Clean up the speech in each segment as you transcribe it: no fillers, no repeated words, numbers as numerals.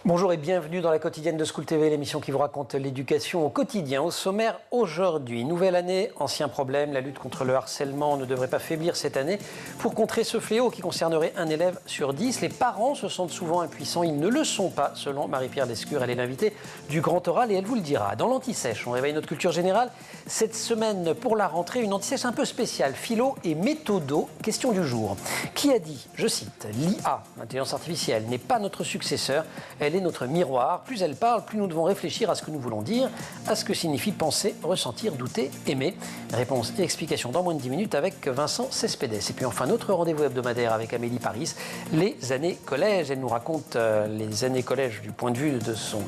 Bonjour et bienvenue dans la quotidienne de School TV, l'émission qui vous raconte l'éducation au quotidien. Au sommaire aujourd'hui, nouvelle année, ancien problème, la lutte contre le harcèlement ne devrait pas faiblir cette année. Pour contrer ce fléau qui concernerait un élève sur 10, les parents se sentent souvent impuissants. Ils ne le sont pas, selon Marie-Pierre Lescure. Elle est l'invitée du Grand Oral et elle vous le dira. Dans l'Anti-Sèche, on réveille notre culture générale. Cette semaine, pour la rentrée, une Anti-Sèche un peu spéciale, philo et méthodo. Question du jour. Qui a dit, je cite, l'IA, l'intelligence artificielle, n'est pas notre successeur, elle est notre miroir. Plus elle parle, plus nous devons réfléchir à ce que nous voulons dire, à ce que signifie penser, ressentir, douter, aimer. Réponse et explication dans moins de 10 minutes avec Vincent Cespedes. Et puis enfin, notre rendez-vous hebdomadaire avec Amélie Paris, les années collège. Elle nous raconte les années collège du point de vue de son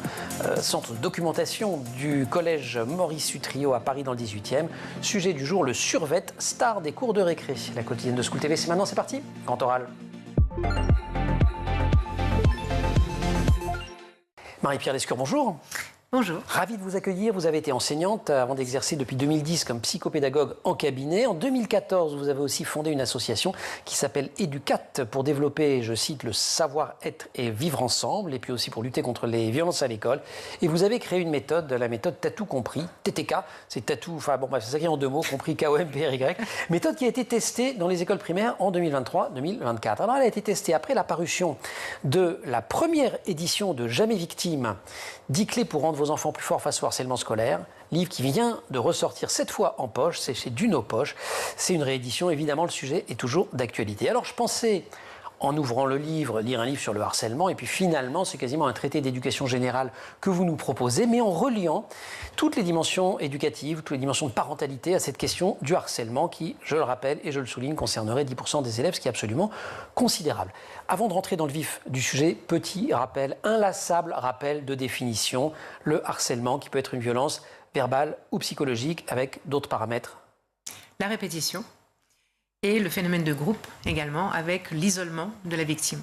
centre de documentation du collège Maurice Utrio à Paris dans le 18e. Sujet du jour, le survêt, star des cours de récré. La quotidienne de School TV, c'est maintenant, c'est parti. Grand Oral. Marie-Pierre Lescure, bonjour. Bonjour. Ravi de vous accueillir. Vous avez été enseignante avant d'exercer depuis 2010 comme psychopédagogue en cabinet. En 2014, vous avez aussi fondé une association qui s'appelle Educat pour développer, je cite, le savoir-être et vivre ensemble, et puis aussi pour lutter contre les violences à l'école. Et vous avez créé une méthode, la méthode Tatou Compris, TTK, c'est Tatou, enfin bon, c'est écrit en deux mots, compris K-O-M-P-R-Y, méthode qui a été testée dans les écoles primaires en 2023-2024. Alors elle a été testée après la parution de la première édition de Jamais Victime, 10 clés pour rendre vos enfants plus forts face au harcèlement scolaire, livre qui vient de ressortir cette fois en poche, c'est chez Duno Poche. C'est une réédition, évidemment, le sujet est toujours d'actualité. Alors je pensais, en ouvrant le livre, lire un livre sur le harcèlement, et puis finalement c'est quasiment un traité d'éducation générale que vous nous proposez, mais en reliant toutes les dimensions éducatives, toutes les dimensions de parentalité à cette question du harcèlement qui, je le rappelle et je le souligne, concernerait 10% des élèves, ce qui est absolument considérable. Avant de rentrer dans le vif du sujet, petit rappel, inlassable rappel de définition, le harcèlement qui peut être une violence verbale ou psychologique avec d'autres paramètres. La répétition et le phénomène de groupe également avec l'isolement de la victime.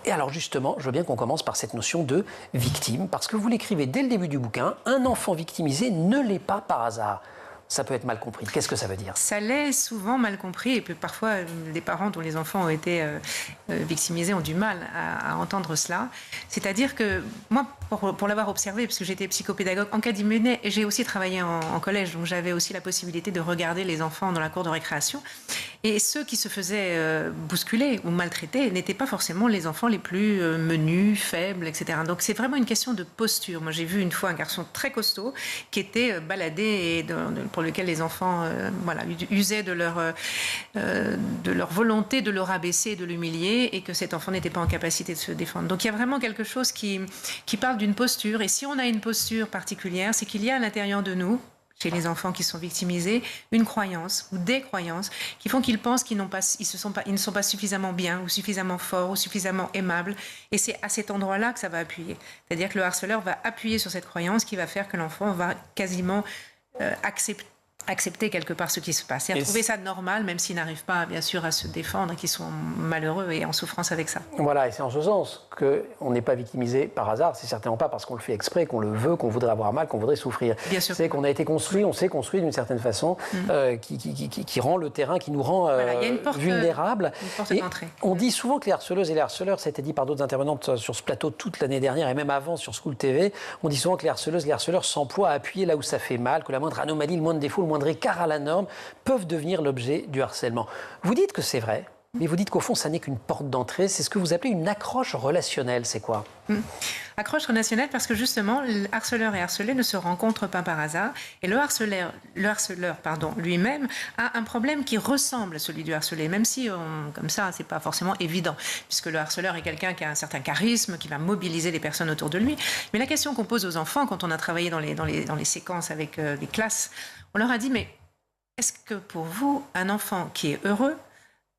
Et alors justement, je veux bien qu'on commence par cette notion de victime, parce que vous l'écrivez dès le début du bouquin, un enfant victimisé ne l'est pas par hasard. Ça peut être mal compris. Qu'est-ce que ça veut dire? Ça l'est souvent mal compris et puis parfois les parents dont les enfants ont été victimisés ont du mal à entendre cela. C'est-à-dire que moi, pour l'avoir observé, parce que j'étais psychopédagogue en cabinet et j'ai aussi travaillé en collège, donc j'avais aussi la possibilité de regarder les enfants dans la cour de récréation. Et ceux qui se faisaient bousculer ou maltraiter n'étaient pas forcément les enfants les plus menus, faibles, etc. Donc c'est vraiment une question de posture. Moi j'ai vu une fois un garçon très costaud qui était baladé et pour lequel les enfants usaient de leur volonté de le rabaisser et de l'humilier, et que cet enfant n'était pas en capacité de se défendre. Donc il y a vraiment quelque chose qui parle d'une posture. Et si on a une posture particulière, c'est qu'il y a à l'intérieur de nous, chez les enfants qui sont victimisés, une croyance ou des croyances qui font qu'ils pensent qu'ils ne sont pas suffisamment bien ou suffisamment forts ou suffisamment aimables. Et c'est à cet endroit-là que ça va appuyer. C'est-à-dire que le harceleur va appuyer sur cette croyance qui va faire que l'enfant va quasiment accepter quelque part ce qui se passe et à trouver ça normal, même s'ils n'arrivent pas bien sûr à se défendre et qu'ils sont malheureux et en souffrance avec ça. Voilà, et c'est en ce sens qu'on n'est pas victimisé par hasard, c'est certainement pas parce qu'on le fait exprès, qu'on le veut, qu'on voudrait avoir mal, qu'on voudrait souffrir. Bien sûr. C'est qu'on a été construit, on s'est construit d'une certaine façon qui rend le terrain, qui nous rend vulnérables. Une porte d'entrée. On dit souvent que les harceleuses et les harceleurs, ça a été dit par d'autres intervenantes sur ce plateau toute l'année dernière et même avant sur School TV, on dit souvent que les harceleuses et les harceleurs s'emploient à appuyer là où ça fait mal, que la moindre anomalie, le moindre défaut, le moindre écart à la norme peuvent devenir l'objet du harcèlement. Vous dites que c'est vrai, mais vous dites qu'au fond, ça n'est qu'une porte d'entrée. C'est ce que vous appelez une accroche relationnelle. C'est quoi? Accroche relationnelle parce que justement, le harceleur et harcelé ne se rencontrent pas par hasard. Et le harceleur lui-même a un problème qui ressemble à celui du harcelé, même si, comme ça, c'est pas forcément évident, puisque le harceleur est quelqu'un qui a un certain charisme, qui va mobiliser les personnes autour de lui. Mais la question qu'on pose aux enfants, quand on a travaillé dans les séquences avec les classes, on leur a dit, mais est-ce que pour vous, un enfant qui est heureux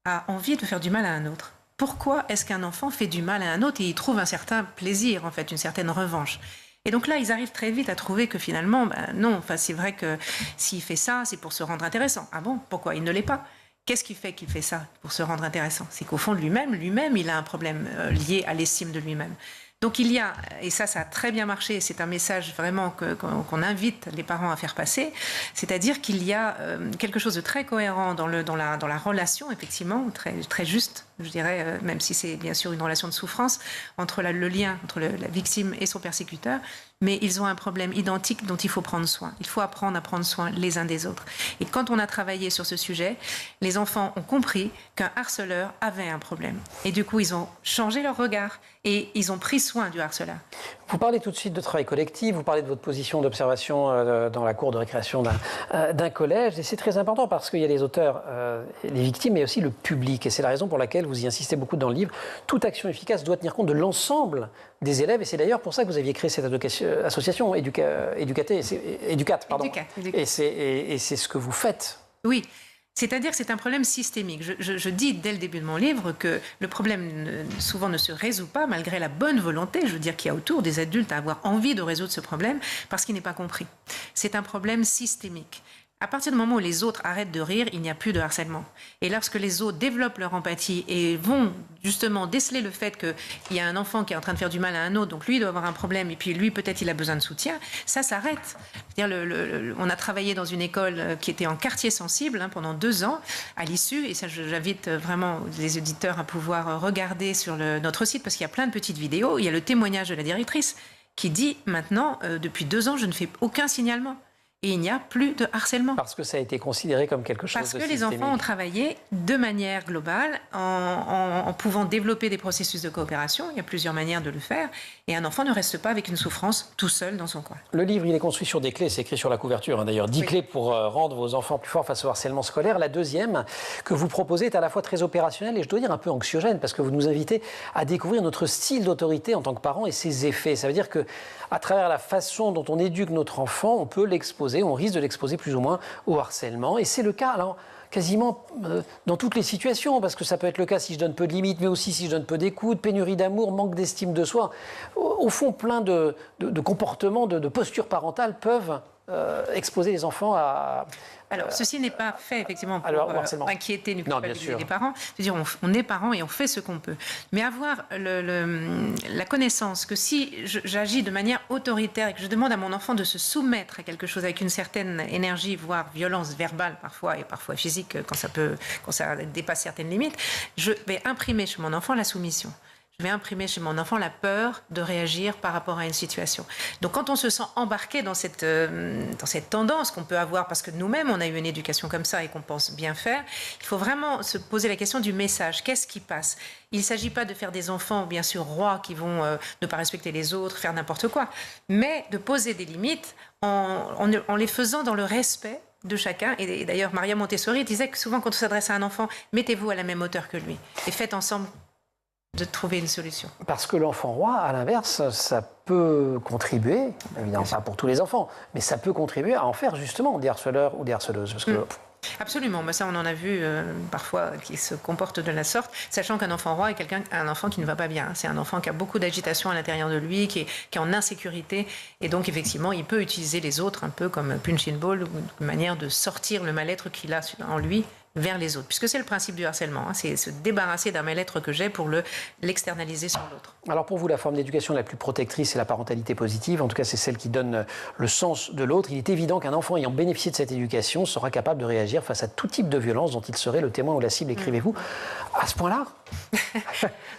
a envie de faire du mal à un autre? Pourquoi est-ce qu'un enfant fait du mal à un autre et il trouve un certain plaisir, en fait, une certaine revanche? Et donc là, ils arrivent très vite à trouver que finalement, non, c'est vrai que s'il fait ça, c'est pour se rendre intéressant. Ah bon? Pourquoi il ne l'est pas? Qu'est-ce qui fait qu'il fait ça pour se rendre intéressant? C'est qu'au fond de lui-même, il a un problème lié à l'estime de lui-même. Donc il y a, et ça a très bien marché, c'est un message vraiment qu'on invite les parents à faire passer, c'est-à-dire qu'il y a quelque chose de très cohérent dans la relation, effectivement, très, très juste je dirais, même si c'est bien sûr une relation de souffrance, entre le lien entre la victime et son persécuteur, mais ils ont un problème identique dont il faut prendre soin. Il faut apprendre à prendre soin les uns des autres. Et quand on a travaillé sur ce sujet, les enfants ont compris qu'un harceleur avait un problème. Et du coup, ils ont changé leur regard et ils ont pris soin du harceleur. Vous parlez tout de suite de travail collectif, vous parlez de votre position d'observation dans la cour de récréation d'un collège, et c'est très important parce qu'il y a les auteurs, les victimes, mais aussi le public, et c'est la raison pour laquelle vous y insistez beaucoup dans le livre. Toute action efficace doit tenir compte de l'ensemble des élèves, et c'est d'ailleurs pour ça que vous aviez créé cette association Éducat, pardon. Et c'est ce que vous faites. Oui. C'est-à-dire que c'est un problème systémique. Je dis dès le début de mon livre que le problème souvent ne se résout pas malgré la bonne volonté, je veux dire, qu'il y a autour des adultes à avoir envie de résoudre ce problème parce qu'il n'est pas compris. C'est un problème systémique. À partir du moment où les autres arrêtent de rire, il n'y a plus de harcèlement. Et lorsque les autres développent leur empathie et vont justement déceler le fait qu'il y a un enfant qui est en train de faire du mal à un autre, donc lui il doit avoir un problème et puis lui peut-être il a besoin de soutien, ça s'arrête. On a travaillé dans une école qui était en quartier sensible pendant 2 ans à l'issue, et ça j'invite vraiment les auditeurs à pouvoir regarder sur notre site parce qu'il y a plein de petites vidéos. Il y a le témoignage de la directrice qui dit maintenant, depuis 2 ans, je ne fais aucun signalement. Et il n'y a plus de harcèlement. Parce que ça a été considéré comme quelque chose de systémique. Parce que les enfants ont travaillé de manière globale en pouvant développer des processus de coopération. Il y a plusieurs manières de le faire. Et un enfant ne reste pas avec une souffrance tout seul dans son coin. Le livre, il est construit sur des clés. C'est écrit sur la couverture, d'ailleurs. 10 clés pour rendre vos enfants plus forts face au harcèlement scolaire. La deuxième que vous proposez est à la fois très opérationnelle et, je dois dire, un peu anxiogène, parce que vous nous invitez à découvrir notre style d'autorité en tant que parents et ses effets. Ça veut dire que, à travers la façon dont on éduque notre enfant, on peut l'exposer, on risque de l'exposer plus ou moins au harcèlement. Et c'est le cas, alors, quasiment dans toutes les situations, parce que ça peut être le cas si je donne peu de limites, mais aussi si je donne peu d'écoute, pénurie d'amour, manque d'estime de soi. Au fond, plein de comportements, de postures parentales peuvent exposer les enfants à... Alors, ceci n'est pas fait, effectivement, pour inquiéter ni culpabiliser les parents. C'est-à-dire, on est parents et on fait ce qu'on peut. Mais avoir la connaissance que si j'agis de manière autoritaire et que je demande à mon enfant de se soumettre à quelque chose avec une certaine énergie, voire violence verbale parfois, et parfois physique quand ça dépasse certaines limites, je vais imprimer chez mon enfant la soumission. Je vais imprimer chez mon enfant la peur de réagir par rapport à une situation. Donc quand on se sent embarqué dans cette tendance qu'on peut avoir, parce que nous-mêmes on a eu une éducation comme ça et qu'on pense bien faire, il faut vraiment se poser la question du message. Qu'est-ce qui passe ? Il ne s'agit pas de faire des enfants, bien sûr, rois qui vont ne pas respecter les autres, faire n'importe quoi, mais de poser des limites en les faisant dans le respect de chacun. Et d'ailleurs, Maria Montessori disait que souvent quand on s'adresse à un enfant, mettez-vous à la même hauteur que lui et faites ensemble de trouver une solution. Parce que l'enfant roi, à l'inverse, ça peut contribuer, évidemment pas pour tous les enfants, mais ça peut contribuer à en faire justement des harceleurs ou des harceleuses. Parce que... Absolument, mais ça on en a vu parfois qui se comportent de la sorte, sachant qu'un enfant roi est un enfant qui ne va pas bien. C'est un enfant qui a beaucoup d'agitation à l'intérieur de lui, qui est en insécurité, et donc effectivement il peut utiliser les autres un peu comme punching ball, une manière de sortir le mal-être qu'il a en lui vers les autres, puisque c'est le principe du harcèlement, c'est se débarrasser d'un mal-être que j'ai pour l'externaliser sur l'autre. Alors pour vous, la forme d'éducation la plus protectrice, c'est la parentalité positive, en tout cas c'est celle qui donne le sens de l'autre. Il est évident qu'un enfant ayant bénéficié de cette éducation sera capable de réagir face à tout type de violence dont il serait le témoin ou la cible, écrivez-vous. À ce point-là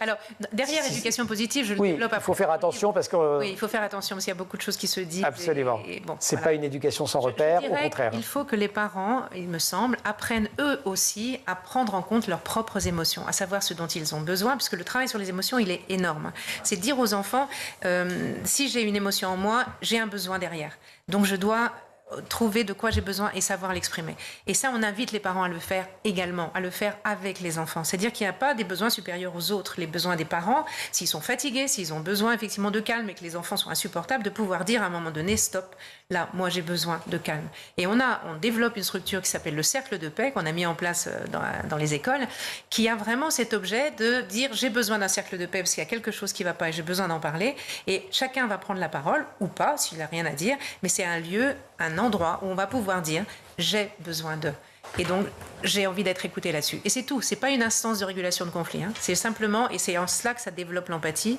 Alors, derrière l'éducation positive, je le développe après. Il faut faire attention parce que... Oui, il faut faire attention parce qu'il y a beaucoup de choses qui se disent. Absolument. C'est pas une éducation sans repère, au contraire. Il faut que les parents, il me semble, apprennent eux aussi à prendre en compte leurs propres émotions, à savoir ce dont ils ont besoin, puisque le travail sur les émotions, il est énorme. C'est dire aux enfants, si j'ai une émotion en moi, j'ai un besoin derrière. Donc je dois trouver de quoi j'ai besoin et savoir l'exprimer. Et ça, on invite les parents à le faire également, à le faire avec les enfants. C'est-à-dire qu'il n'y a pas des besoins supérieurs aux autres. Les besoins des parents, s'ils sont fatigués, s'ils ont besoin effectivement de calme et que les enfants sont insupportables, de pouvoir dire à un moment donné, stop, là, moi j'ai besoin de calme. Et on développe une structure qui s'appelle le cercle de paix, qu'on a mis en place dans les écoles, qui a vraiment cet objet de dire, j'ai besoin d'un cercle de paix parce qu'il y a quelque chose qui ne va pas et j'ai besoin d'en parler. Et chacun va prendre la parole, ou pas, s'il n'a rien à dire, mais c'est un lieu, un endroit où on va pouvoir dire j'ai besoin de. Et donc j'ai envie d'être écouté là-dessus. Et c'est tout. C'est pas une instance de régulation de conflit. C'est simplement, et c'est en cela que ça développe l'empathie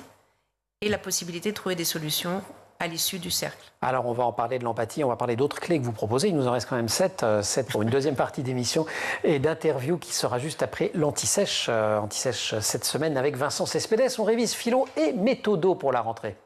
et la possibilité de trouver des solutions à l'issue du cercle. Alors, on va en parler de l'empathie, on va parler d'autres clés que vous proposez. Il nous en reste quand même 7 pour une deuxième partie d'émission et d'interview qui sera juste après l'Anti-Sèche. Anti-Sèche cette semaine avec Vincent Cespedes. On révise philo et méthodo pour la rentrée.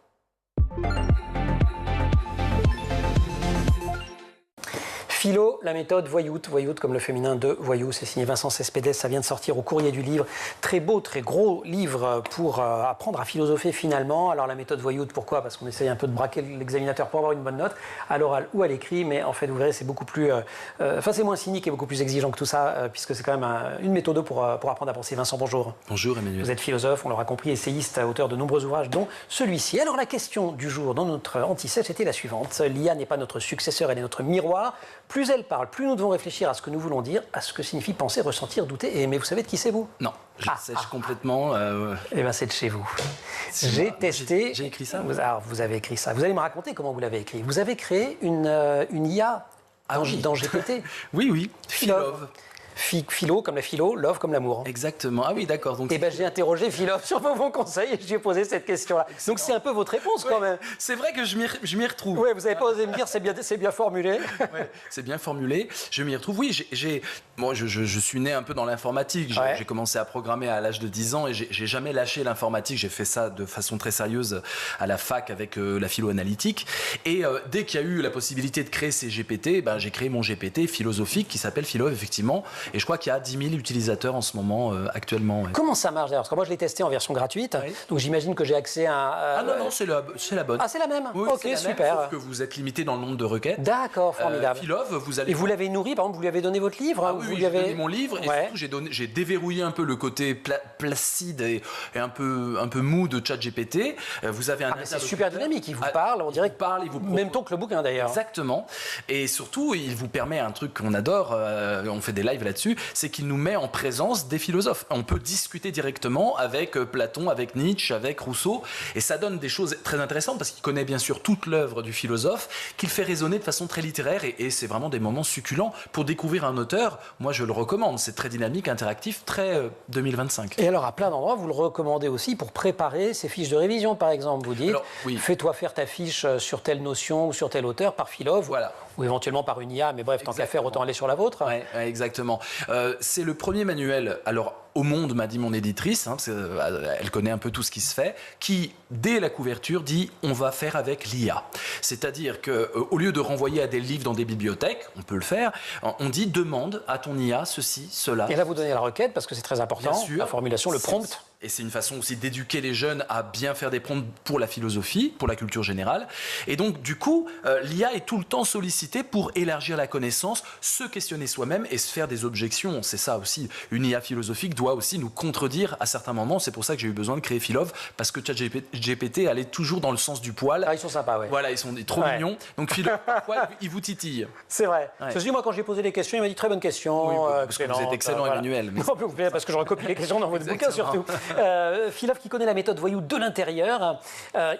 Philo, la méthode voyoute, voyoute comme le féminin de voyou, c'est signé Vincent Cespedes, ça vient de sortir au courrier du livre. Très beau, très gros livre pour apprendre à philosopher finalement. Alors la méthode voyoute, pourquoi? Parce qu'on essaye un peu de braquer l'examinateur pour avoir une bonne note, à l'oral ou à l'écrit, mais en fait vous verrez c'est beaucoup plus, c'est moins cynique et beaucoup plus exigeant que tout ça, puisque c'est quand même une méthode pour apprendre à penser. Vincent, bonjour. Bonjour Emmanuel. Vous êtes philosophe, on l'aura compris, essayiste, auteur de nombreux ouvrages, dont celui-ci. Alors la question du jour dans notre Anti-Sèche était la suivante. L'IA n'est pas notre successeur, elle est notre miroir. Plus elle parle, plus nous devons réfléchir à ce que nous voulons dire, à ce que signifie penser, ressentir, douter et aimer. Vous savez de qui c'est, vous? Non, je sèche complètement. Eh bien, c'est de chez vous. J'ai testé. J'ai écrit ça. Alors, vous avez écrit ça. Vous allez me raconter comment vous l'avez écrit. Vous avez créé une IA dans GPT. Oui. Philove. Philo comme la philo, love comme l'amour. Exactement. Ah oui, d'accord. Donc, j'ai interrogé Philove sur vos bons conseils et je lui ai posé cette question-là. Donc c'est un peu votre réponse quand même. C'est vrai que je m'y retrouve. Oui, vous n'avez pas osé me dire c'est bien formulé. Ouais, c'est bien formulé. Je m'y retrouve. Oui, moi, je suis né un peu dans l'informatique. J'ai commencé à programmer à l'âge de 10 ans et j'ai jamais lâché l'informatique. J'ai fait ça de façon très sérieuse à la fac avec la philo-analytique. Et dès qu'il y a eu la possibilité de créer ces GPT, j'ai créé mon GPT philosophique qui s'appelle Philove, effectivement. Et je crois qu'il y a 10 000 utilisateurs en ce moment actuellement. Ouais. Comment ça marche d'ailleurs? Parce que moi je l'ai testé en version gratuite, donc j'imagine que j'ai accès à... Ah non, c'est la bonne. Ah, c'est la même? Oui, ok, c'est super. Sauf que vous êtes limité dans le nombre de requêtes. D'accord, formidable. Philove, vous allez... Et vous l'avez nourri, par exemple, vous lui avez donné votre livre? Oui, j'ai donné mon livre et surtout j'ai déverrouillé un peu le côté placide et un peu mou de ChatGPT. Vous avez un c'est super dynamique, il vous parle, on dirait que il vous même ton que le bouquin d'ailleurs. Exactement. Et surtout, il vous permet un truc qu'on adore, on fait des lives là-dessus, c'est qu'il nous met en présence des philosophes. On peut discuter directement avec Platon, avec Nietzsche, avec Rousseau, et ça donne des choses très intéressantes parce qu'il connaît bien sûr toute l'œuvre du philosophe, qu'il fait résonner de façon très littéraire, et c'est vraiment des moments succulents pour découvrir un auteur. Moi, je le recommande. C'est très dynamique, interactif, très 2025. Et alors, à plein d'endroits, vous le recommandez aussi pour préparer ses fiches de révision, par exemple. Vous dites, fais-toi faire ta fiche sur telle notion ou sur tel auteur par Philove, ou éventuellement par une IA, mais bref, tant qu'à faire, autant aller sur la vôtre. Ouais, exactement. C'est le premier manuel, alors au monde, m'a dit mon éditrice, elle connaît un peu tout ce qui se fait, qui, dès la couverture, dit on va faire avec l'IA. C'est-à-dire qu'au lieu de renvoyer à des livres dans des bibliothèques, on peut le faire, on dit demande à ton IA ceci, cela. Et là, vous donnez la requête, parce que c'est très important, bien sûr, la formulation, le prompt. Et c'est une façon aussi d'éduquer les jeunes à bien faire des prompts pour la philosophie, pour la culture générale. Et donc, du coup, l'IA est tout le temps sollicitée pour élargir la connaissance, se questionner soi-même et se faire des objections. C'est ça aussi. Une IA philosophique doit aussi nous contredire à certains moments. C'est pour ça que j'ai eu besoin de créer Philove, parce que ChatGPT allait toujours dans le sens du poil. Ah, ils sont sympas, ouais. Voilà, ils sont trop mignons. Donc, Philove, parfois, il vous titille. C'est vrai. Parce que moi, quand j'ai posé les questions, il m'a dit très bonne question. Oui, parce que vous êtes excellent, Emmanuel. Mais... Non, parce que je recopie les questions dans votre bouquin, surtout. Philove, qui connaît la méthode voyou de l'intérieur,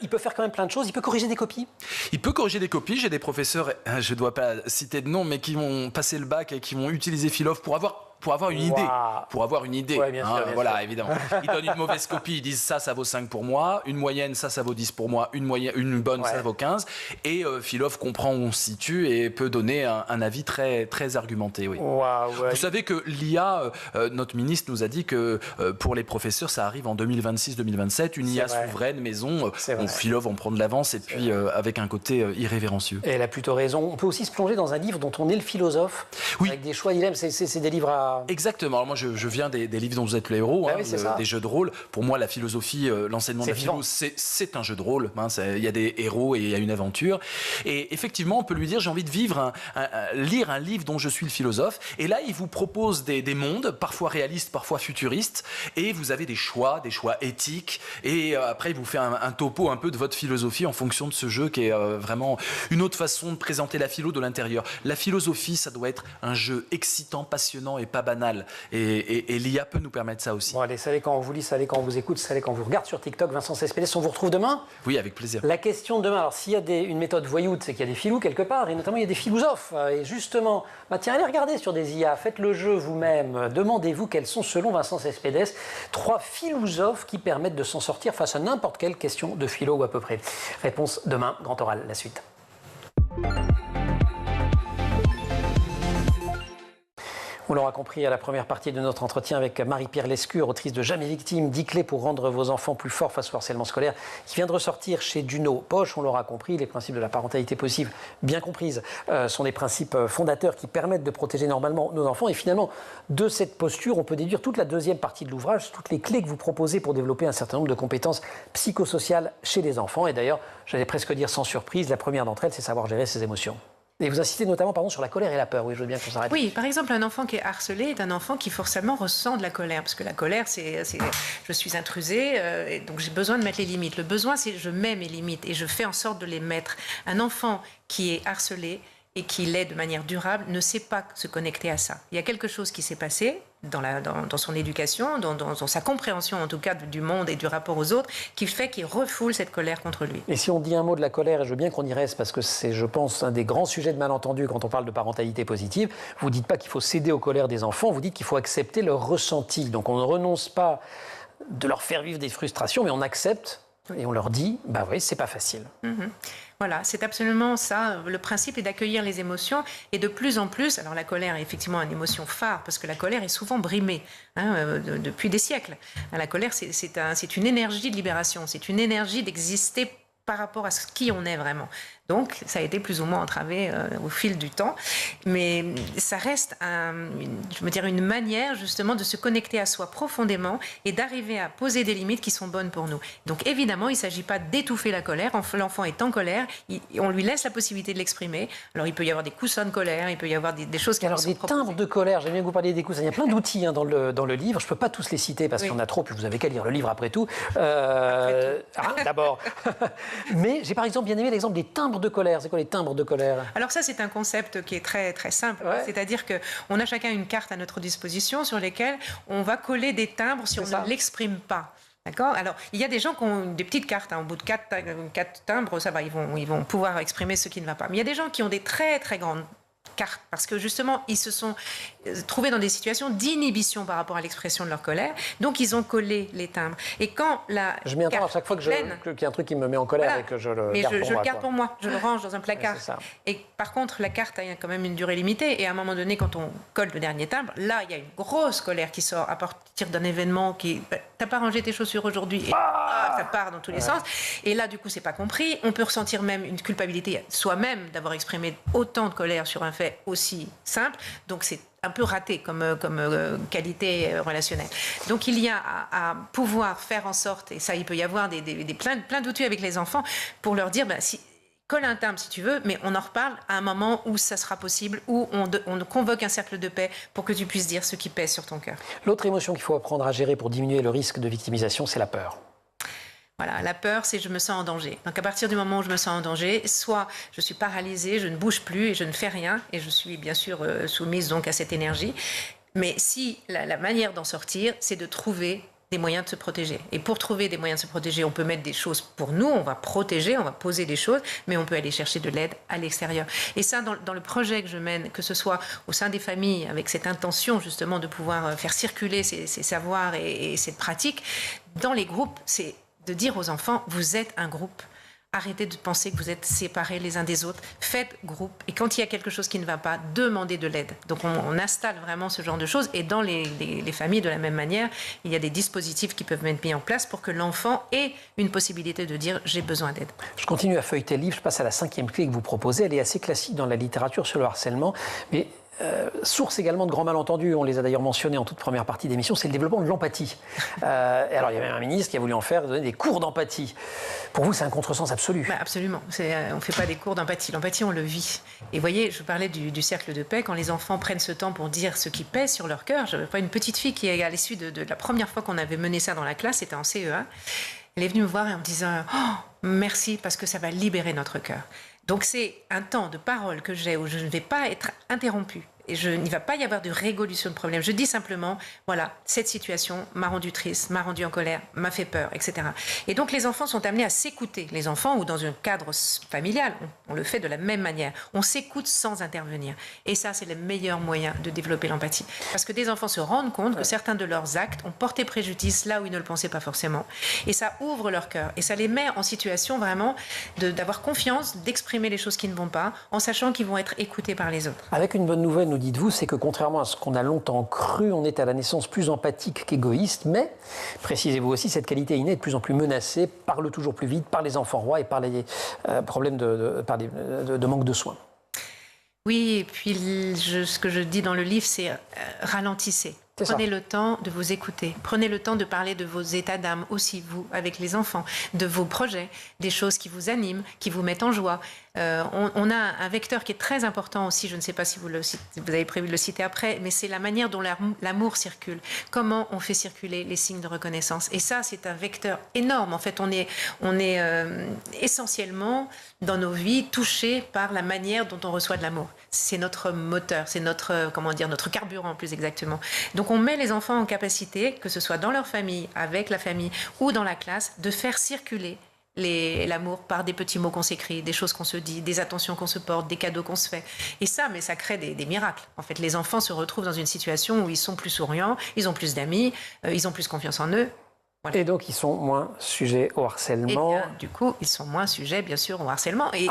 il peut faire quand même plein de choses. Il peut corriger des copies. Il peut corriger des copies. J'ai des professeurs, je ne dois pas citer de nom, mais qui vont passer le bac et qui vont utiliser Philove pour avoir une idée. Pour avoir une idée. Ouais, bien sûr, bien voilà, sûr. évidemment. Ils donnent une mauvaise copie, ils disent ça vaut 5 pour moi. Une moyenne, ça vaut 10 pour moi. Une bonne, ça vaut 15. Et Philove comprend où on se situe et peut donner un avis très, très argumenté. Oui. Vous savez que l'IA, notre ministre nous a dit que pour les professeurs, ça arrive en 2026-2027. Une IA souveraine, maison. Philove en prend de l'avance et puis avec un côté irrévérencieux. Et elle a plutôt raison. On peut aussi se plonger dans un livre dont on est le philosophe. Oui. Avec des choix dilemmes. C'est des livres à... Exactement. Alors moi, je viens des livres dont vous êtes le héros, des jeux de rôle. Pour moi, la philosophie, l'enseignement de la philo, c'est un jeu de rôle. Il y a des héros et il y a une aventure. Et effectivement, on peut lui dire, j'ai envie de lire un livre dont je suis le philosophe. Et là, il vous propose des mondes, parfois réalistes, parfois futuristes. Et vous avez des choix éthiques. Et après, il vous fait un topo un peu de votre philosophie en fonction de ce jeu qui est vraiment une autre façon de présenter la philo de l'intérieur. La philosophie, ça doit être un jeu excitant, passionnant et pas pas banal. Et l'IA peut nous permettre ça aussi. Bon, allez, savez quand on vous lit, savez quand on vous écoute, savez quand on vous regarde sur TikTok. Vincent Cespedes, on vous retrouve demain? Oui, avec plaisir. La question de demain, alors s'il y a une méthode voyoute, c'est qu'il y a des filous quelque part, et notamment il y a des philosophes. Et justement, tiens, allez regarder sur des IA, faites le jeu vous-même, demandez-vous quels sont, selon Vincent Cespedes, 3 philosophes qui permettent de s'en sortir face à n'importe quelle question de philo ou à peu près. Réponse demain, grand oral, la suite. On l'aura compris à la première partie de notre entretien avec Marie-Pierre Lescure, autrice de Jamais victime, 10 clés pour rendre vos enfants plus forts face au harcèlement scolaire, qui vient de ressortir chez Duno Poche. On l'aura compris, les principes de la parentalité positive, bien comprises, sont des principes fondateurs qui permettent de protéger normalement nos enfants. Et finalement, de cette posture, on peut déduire toute la deuxième partie de l'ouvrage, toutes les clés que vous proposez pour développer un certain nombre de compétences psychosociales chez les enfants. Et d'ailleurs, j'allais presque dire sans surprise, la première d'entre elles, c'est savoir gérer ses émotions. Et vous insistez notamment sur la colère et la peur. Oui, je veux bien qu'on s'arrête. Oui, par exemple, un enfant qui est harcelé est un enfant qui forcément ressent de la colère. Parce que la colère, c'est je suis intrusé, et donc j'ai besoin de mettre les limites. Le besoin, c'est je mets mes limites et je fais en sorte de les mettre. Un enfant qui est harcelé et qui l'est de manière durable ne sait pas se connecter à ça. Il y a quelque chose qui s'est passé dans son éducation, dans sa compréhension en tout cas du monde et du rapport aux autres, qui fait qu'il refoule cette colère contre lui. Et si on dit un mot de la colère, et je veux bien qu'on y reste parce que c'est, je pense, un des grands sujets de malentendu quand on parle de parentalité positive, vous ne dites pas qu'il faut céder aux colères des enfants, vous dites qu'il faut accepter leur ressenti. Donc on ne renonce pas de leur faire vivre des frustrations, mais on accepte et on leur dit, bah oui, c'est pas facile. Voilà, c'est absolument ça. Le principe est d'accueillir les émotions et de plus en plus, alors la colère est effectivement une émotion phare parce que la colère est souvent brimée depuis des siècles. La colère, c'est une énergie de libération, c'est une énergie d'exister par rapport à qui on est vraiment. Donc, ça a été plus ou moins entravé au fil du temps. Mais ça reste, une manière justement de se connecter à soi profondément et d'arriver à poser des limites qui sont bonnes pour nous. Donc, évidemment, il ne s'agit pas d'étouffer la colère. L'enfant est en colère, on lui laisse la possibilité de l'exprimer. Alors, il peut y avoir des coussins de colère, il peut y avoir des choses qui sont des timbres de colère, j'aime bien que vous parliez des coussins. Il y a plein d'outils dans le livre. Je ne peux pas tous les citer parce qu'il y en a trop, puis vous n'avez qu'à lire le livre après tout. D'abord. Mais j'ai par exemple bien aimé l'exemple des timbres de colère. C'est quoi les timbres de colère? Alors ça, c'est un concept qui est très, très simple. Ouais. C'est-à-dire qu'on a chacun une carte à notre disposition sur lesquelles on va coller des timbres si on ne l'exprime pas. D'accord? Alors, il y a des gens qui ont des petites cartes, au bout de 4 timbres, ça va, ils vont pouvoir exprimer ce qui ne va pas. Mais il y a des gens qui ont des très, très grandes cartes, parce que justement, ils se sont trouvés dans des situations d'inhibition par rapport à l'expression de leur colère, donc ils ont collé les timbres. Et quand la je m'y attends à chaque fois qu'il y a un truc qui me met en colère, voilà, et que je le garde pour moi. Je le garde pour moi, je le range dans un placard. Ouais, et par contre, la carte a quand même une durée limitée, et à un moment donné, quand on colle le dernier timbre, là, il y a une grosse colère qui sort à partir d'un événement qui... T'as pas rangé tes chaussures aujourd'hui, et ça part dans tous les sens. Et là, du coup, c'est pas compris. On peut ressentir même une culpabilité soi-même d'avoir exprimé autant de colère sur un fait aussi simple. Donc, c'est un peu raté comme qualité relationnelle. Donc il y a à pouvoir faire en sorte, et ça il peut y avoir plein d'outils avec les enfants pour leur dire, colle un timbre si tu veux, mais on en reparle à un moment où ça sera possible, où on convoque un cercle de paix pour que tu puisses dire ce qui pèse sur ton cœur. L'autre émotion qu'il faut apprendre à gérer pour diminuer le risque de victimisation, c'est la peur. Voilà, la peur, c'est je me sens en danger. Donc à partir du moment où je me sens en danger, soit je suis paralysée, je ne bouge plus et je ne fais rien, et je suis bien sûr soumise donc à cette énergie. Mais si la manière d'en sortir, c'est de trouver des moyens de se protéger. Et pour trouver des moyens de se protéger, on peut mettre des choses pour nous, on va protéger, on va poser des choses, mais on peut aller chercher de l'aide à l'extérieur. Et ça, dans le projet que je mène, que ce soit au sein des familles, avec cette intention justement de pouvoir faire circuler ces savoirs et cette pratique, dans les groupes, c'est de dire aux enfants, vous êtes un groupe. Arrêtez de penser que vous êtes séparés les uns des autres. Faites groupe. Et quand il y a quelque chose qui ne va pas, demandez de l'aide. Donc on installe vraiment ce genre de choses. Et dans les familles, de la même manière, il y a des dispositifs qui peuvent être mis en place pour que l'enfant ait une possibilité de dire « j'ai besoin d'aide ». Je continue à feuilleter le livre. Je passe à la 5e clé que vous proposez. Elle est assez classique dans la littérature sur le harcèlement. Mais source également de grands malentendus, on les a d'ailleurs mentionnés en toute première partie d'émission, c'est le développement de l'empathie. Alors il y avait un ministre qui a voulu en faire, donner des cours d'empathie. Pour vous, c'est un contresens absolu. Absolument. On ne fait pas des cours d'empathie. L'empathie, on le vit. Et vous voyez, je parlais du cercle de paix, quand les enfants prennent ce temps pour dire ce qui pèse sur leur cœur. J'avais pas une petite fille qui, à l'issue de la première fois qu'on avait mené ça dans la classe, c'était en CE1, elle est venue me voir et en me disant « Oh, merci, parce que ça va libérer notre cœur ». Donc c'est un temps de parole que j'ai où je ne vais pas être interrompue. il ne va pas y avoir de résolution de problème. Je dis simplement, voilà, cette situation m'a rendu triste, m'a rendu en colère, m'a fait peur, etc. Et donc les enfants sont amenés à s'écouter. Les enfants, ou dans un cadre familial, on le fait de la même manière. On s'écoute sans intervenir. Et ça, c'est le meilleur moyen de développer l'empathie. Parce que des enfants se rendent compte que certains de leurs actes ont porté préjudice là où ils ne le pensaient pas forcément. Et ça ouvre leur cœur. Et ça les met en situation vraiment d'avoir confiance, d'exprimer les choses qui ne vont pas, en sachant qu'ils vont être écoutés par les autres. Avec une bonne nouvelle, nous dites-vous, c'est que contrairement à ce qu'on a longtemps cru, on est à la naissance plus empathique qu'égoïste, mais, précisez-vous aussi, cette qualité innée est de plus en plus menacée par le toujours plus vite, par les enfants rois et par les problèmes de manque de soins. Oui, et puis ce que je dis dans le livre, c'est ralentissez. Prenez le temps de vous écouter. Prenez le temps de parler de vos états d'âme, aussi vous, avec les enfants, de vos projets, des choses qui vous animent, qui vous mettent en joie. On a un vecteur qui est très important aussi, je ne sais pas si vous avez prévu de le citer après, mais c'est la manière dont l'amour circule. Comment on fait circuler les signes de reconnaissance. Et ça, c'est un vecteur énorme. En fait, on est essentiellement, dans nos vies, touchés par la manière dont on reçoit de l'amour. C'est notre moteur, c'est notre carburant, plus exactement. Donc, on met les enfants en capacité, que ce soit dans leur famille, avec la famille ou dans la classe, de faire circuler l'amour par des petits mots qu'on s'écrit, des choses qu'on se dit, des attentions qu'on se porte, des cadeaux qu'on se fait. Et ça, mais ça crée des miracles. En fait, les enfants se retrouvent dans une situation où ils sont plus souriants, ils ont plus d'amis, ils ont plus confiance en eux. Voilà. Et donc, ils sont moins sujets au harcèlement. Et bien, du coup, ils sont moins sujets, bien sûr, au harcèlement. Et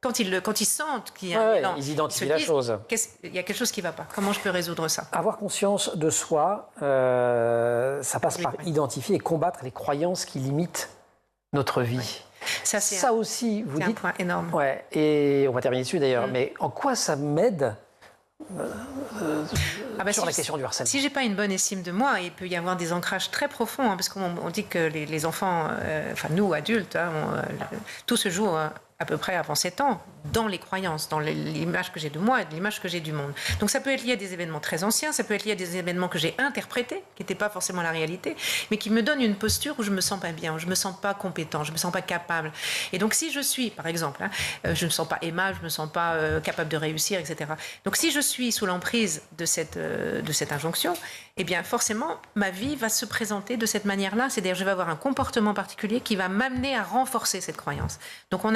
quand ils sentent qu'il y a un élan, ils identifient la chose. Il y a quelque chose qui ne va pas. Comment je peux résoudre ça? Avoir conscience de soi, ça passe par identifier et combattre les croyances qui limitent notre vie. Ouais. Ça aussi, vous dites... C'est un point énorme. Ouais, et on va terminer dessus d'ailleurs. Mais en quoi ça m'aide sur la question du harcèlement? Si j'ai pas une bonne estime de moi, il peut y avoir des ancrages très profonds, parce qu'on dit que les enfants, enfin nous adultes, tout se joue à peu près avant 7 ans, dans les croyances, dans l'image que j'ai de moi et de l'image que j'ai du monde. Donc ça peut être lié à des événements très anciens, ça peut être lié à des événements que j'ai interprétés, qui n'étaient pas forcément la réalité, mais qui me donnent une posture où je me sens pas bien, où je me sens pas compétent, je me sens pas capable. Et donc si je suis, par exemple, je me sens pas aimable, je me sens pas capable de réussir, etc. Donc si je suis sous l'emprise de cette injonction, eh bien forcément ma vie va se présenter de cette manière-là, c'est-à-dire je vais avoir un comportement particulier qui va m'amener à renforcer cette croyance. Donc on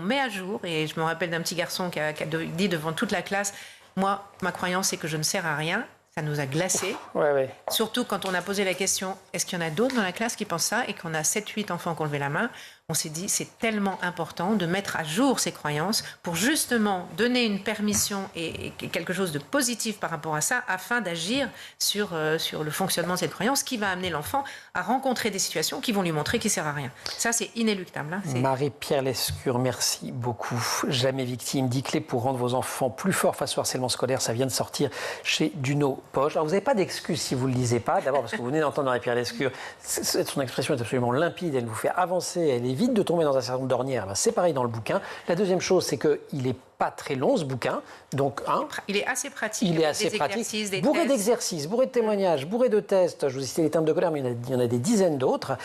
met à jour, et je me rappelle d'un petit garçon qui a dit devant toute la classe, moi, ma croyance, c'est que je ne sers à rien. Ça nous a glacés. Ouais. Surtout quand on a posé la question, est-ce qu'il y en a d'autres dans la classe qui pensent ça? Et qu'on a 7-8 enfants qui ont levé la main. On s'est dit, c'est tellement important de mettre à jour ces croyances pour justement donner une permission et quelque chose de positif par rapport à ça, afin d'agir sur le fonctionnement de cette croyance qui va amener l'enfant à rencontrer des situations qui vont lui montrer qu'il ne sert à rien. Ça, c'est inéluctable. Marie-Pierre Lescure, merci beaucoup. Jamais victime, 10 clés pour rendre vos enfants plus forts face au harcèlement scolaire. Ça vient de sortir chez Duno Poche. Alors, vous n'avez pas d'excuse si vous ne le lisez pas. D'abord, parce que vous venez d'entendre Marie-Pierre Lescure. Son expression est absolument limpide. Elle vous fait avancer. Elle est vite de tomber dans un certain nombre d'ornières. C'est pareil dans le bouquin. La deuxième chose, c'est qu'il est pas très long ce bouquin, donc il est assez pratique. Il est assez pratique, bourré d'exercices, bourré de témoignages, bourré de tests. Je vous ai cité les termes de colère, mais il y en a des dizaines d'autres.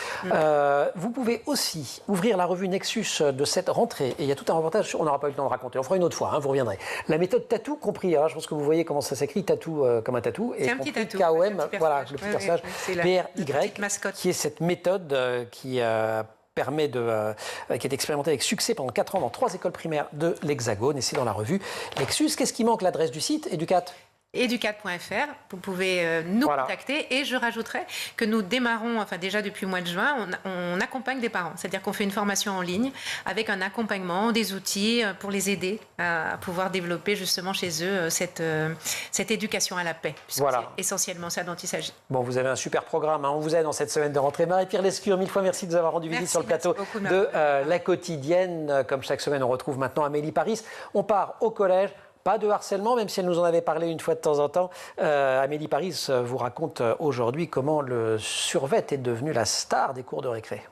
Vous pouvez aussi ouvrir la revue Nexus de cette rentrée, et il y a tout un reportage. On n'aura pas eu le temps de raconter. On fera une autre fois. Vous reviendrez. La méthode Tatou, compris. Je pense que vous voyez comment ça s'écrit, Tatou comme un tatou, et un petit tatou. KOM, voilà le petit personnage PRY, qui est cette méthode qui qui est expérimenté avec succès pendant 4 ans dans 3 écoles primaires de l'Hexagone. Et c'est dans la revue Nexus. Qu'est-ce qui manque? L'adresse du site, Educat? Educat.fr, vous pouvez nous contacter, et je rajouterai que nous démarrons, déjà depuis le mois de juin, on accompagne des parents, c'est-à-dire qu'on fait une formation en ligne avec un accompagnement, des outils pour les aider à pouvoir développer justement chez eux cette éducation à la paix, puisque c'est essentiellement ça dont il s'agit. Bon, vous avez un super programme, on vous aide dans cette semaine de rentrée. Marie-Pierre Lescure, 1000 fois merci de nous avoir rendu visite sur le plateau de La Quotidienne. Comme chaque semaine, on retrouve maintenant Amélie Paris. On part au collège. Pas de harcèlement, même si elle nous en avait parlé une fois de temps en temps. Amélie Paris vous raconte aujourd'hui comment le survêt est devenu la star des cours de récré.